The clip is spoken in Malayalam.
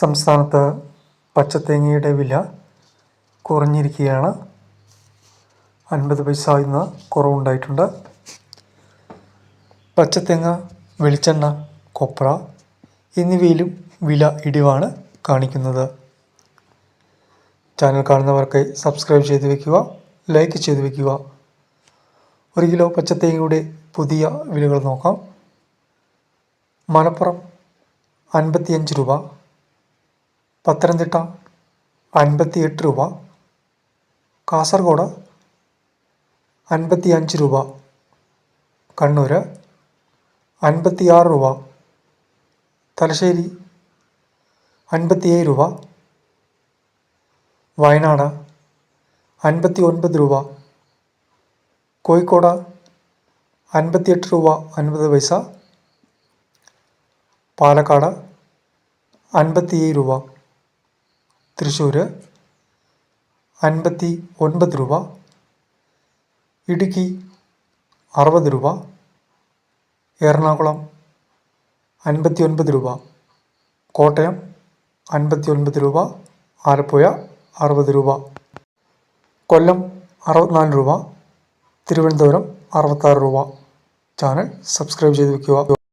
സംസ്ഥാനത്ത് പച്ചത്തേങ്ങയുടെ വില കുറഞ്ഞിരിക്കുകയാണ്. 50 പൈസ ഇന്ന് കുറവുണ്ടായിട്ടുണ്ട്. പച്ചത്തേങ്ങ, വെളിച്ചെണ്ണ, കൊപ്ര എന്നിവയിലും വില ഇടിവാണ് കാണിക്കുന്നത്. ചാനൽ കാണുന്നവർക്ക് സബ്സ്ക്രൈബ് ചെയ്ത് വയ്ക്കുക, ലൈക്ക് ചെയ്ത് വയ്ക്കുക. 1 കിലോ പച്ചത്തേങ്ങയുടെ പുതിയ വിലകൾ നോക്കാം. മലപ്പുറം 55 രൂപ, പത്തനംതിട്ട 58 രൂപ, കാസർഗോഡ് 55 രൂപ, കണ്ണൂർ 56 രൂപ, തലശ്ശേരി 57 രൂപ, വയനാട് 59 രൂപ, കോഴിക്കോട് 58 രൂപ 50 പൈസ, പാലക്കാട് 57 രൂപ, തൃശ്ശൂർ 59 രൂപ, ഇടുക്കി 60 രൂപ, എറണാകുളം 59 രൂപ, കോട്ടയം 59 രൂപ, ആലപ്പുഴ 60 രൂപ, കൊല്ലം 64 രൂപ, തിരുവനന്തപുരം 66 രൂപ. ചാനൽ സബ്സ്ക്രൈബ് ചെയ്ത് വയ്ക്കുക.